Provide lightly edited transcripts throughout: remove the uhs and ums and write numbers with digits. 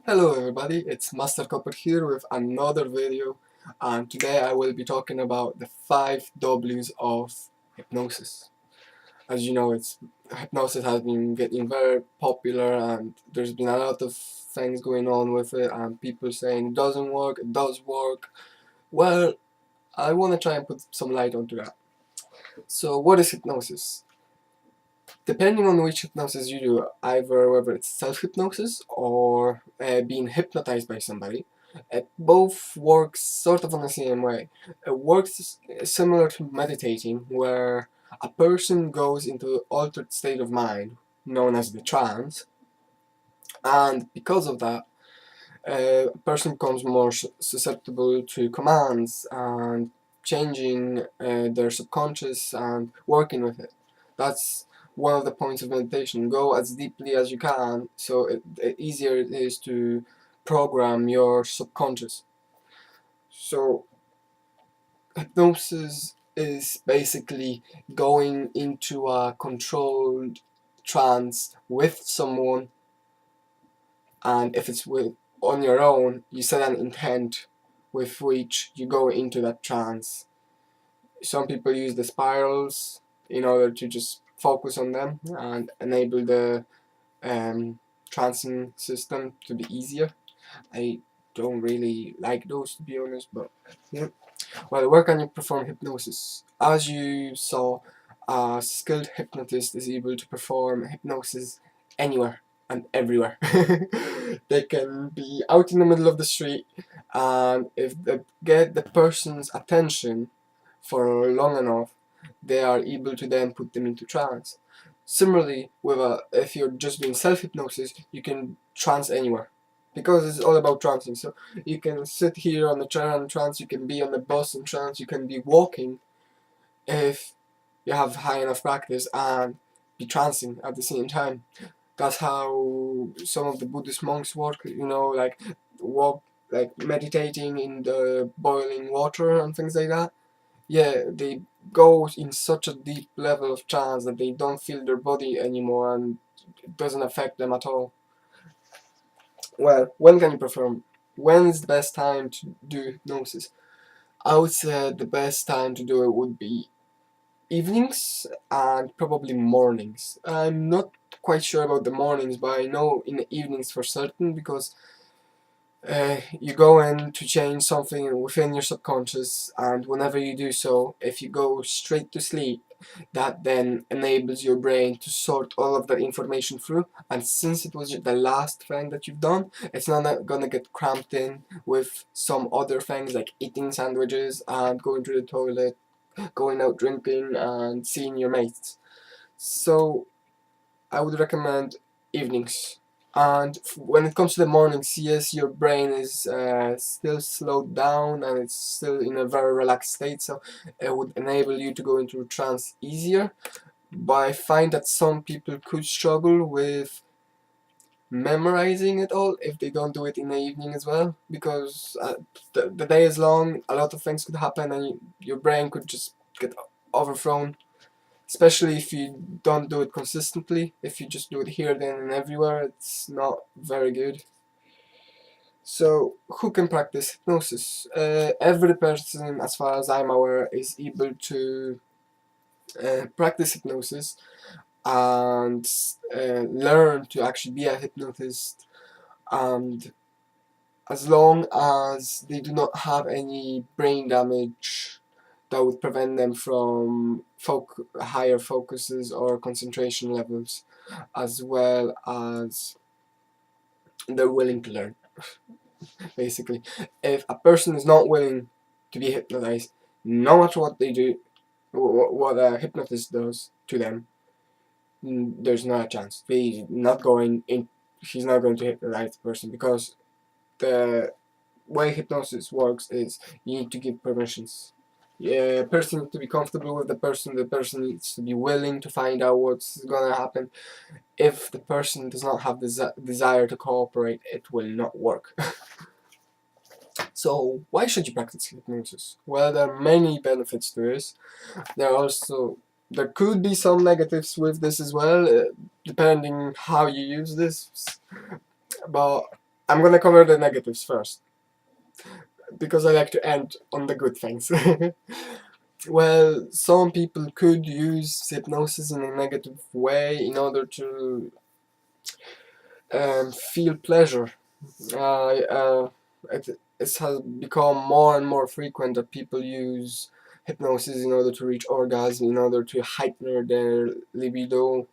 Hello everybody, it's Master Koper here with another video, and today I will be talking about the 5 W's of hypnosis. As you know, hypnosis has been getting very popular and there's been a lot of things going on with it and people saying it doesn't work, it does work. Well, I want to try and put some light onto that. So what is hypnosis? Depending on which hypnosis you do, either whether it's self-hypnosis or being hypnotized by somebody, it both works sort of on the same way. It works similar to meditating, where a person goes into an altered state of mind, known as the trance, and because of that, a person becomes more susceptible to commands and changing their subconscious and working with it. That's one of the points of meditation. Go as deeply as you can, so the easier it is to program your subconscious. So hypnosis is basically going into a controlled trance with someone, and if it's on your own, you set an intent with which you go into that trance. Some people use the spirals in order to just focus on them and enable the trancing system to be easier. I don't really like those, to be honest, but yeah. Well, where can you perform hypnosis? As you saw, a skilled hypnotist is able to perform hypnosis anywhere and everywhere. They can be out in the middle of the street, and if they get the person's attention for long enough, they are able to then put them into trance. Similarly, if you're just doing self-hypnosis, you can trance anywhere, because it's all about trancing. So you can sit here on the chair and trance, you can be on the bus and trance, you can be walking if you have high enough practice and be trancing at the same time. That's how some of the Buddhist monks work, like walk, like meditating in the boiling water and things like that. Yeah, they go in such a deep level of trance that they don't feel their body anymore and it doesn't affect them at all. Well, when can you perform? When is the best time to do hypnosis? I would say the best time to do it would be evenings and probably mornings. I'm not quite sure about the mornings, but I know in the evenings for certain, because you go in to change something within your subconscious, and whenever you do so, if you go straight to sleep, that then enables your brain to sort all of that information through, and since it was the last thing that you've done, it's not gonna get cramped in with some other things like eating sandwiches and going to the toilet, going out drinking and seeing your mates. So I would recommend evenings. And when it comes to the mornings, yes, your brain is still slowed down and it's still in a very relaxed state, so it would enable you to go into a trance easier. But I find that some people could struggle with memorizing it all if they don't do it in the evening as well, because the day is long, a lot of things could happen, and your brain could just get overthrown, especially if you don't do it consistently. If you just do it here, then, and everywhere, it's not very good. So, who can practice hypnosis? Every person, as far as I'm aware, is able to practice hypnosis and learn to actually be a hypnotist, and as long as they do not have any brain damage that would prevent them from higher focuses or concentration levels, as well as they're willing to learn. Basically, if a person is not willing to be hypnotized, no matter what they do, what a hypnotist does to them, there's not a chance. He's not going to hypnotize the person, because the way hypnosis works is you need to give permissions. Yeah, person needs to be comfortable with the person needs to be willing to find out what's gonna happen. If the person does not have the desire to cooperate, it will not work. So why should you practice hypnosis? Well, there are many benefits to this. There could be some negatives with this as well, depending how you use this, but I'm gonna cover the negatives first, because I like to end on the good things. Well, some people could use hypnosis in a negative way in order to feel pleasure. It has become more and more frequent that people use hypnosis in order to reach orgasm, in order to heighten their libido.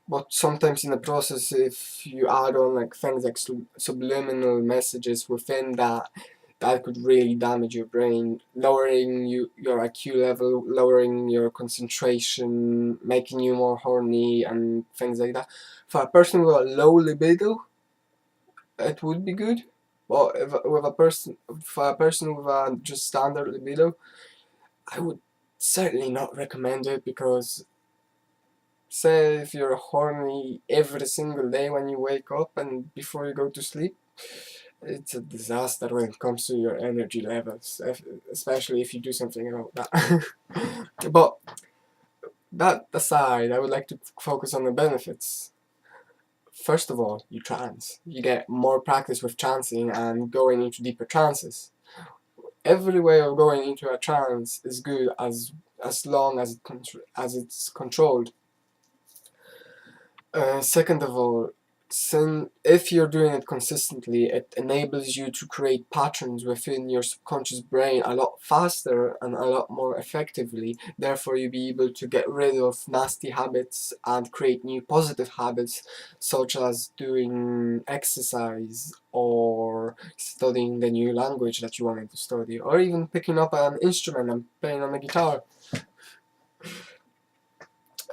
But sometimes in the process, if you add on like things like subliminal messages within that, that could really damage your brain, lowering your IQ level, lowering your concentration, making you more horny and things like that. For a person with a low libido, it would be good. But if, with a person, for a person with a just standard libido, I would certainly not recommend it, because say if you're horny every single day when you wake up and before you go to sleep, it's a disaster when it comes to your energy levels, especially if you do something about that. But that aside, I would like to focus on the benefits. First of all, you trance. You get more practice with trancing and going into deeper trances. Every way of going into a trance is good as long as it's controlled. Second of all, if you're doing it consistently, it enables you to create patterns within your subconscious brain a lot faster and a lot more effectively. Therefore, you'll be able to get rid of nasty habits and create new positive habits, such as doing exercise or studying the new language that you wanted to study, or even picking up an instrument and playing on the guitar.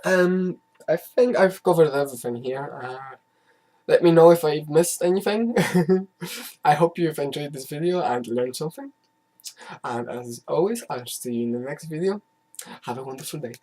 I think I've covered everything here. Let me know if I've missed anything. I hope you've enjoyed this video and learned something. And as always, I'll see you in the next video. Have a wonderful day.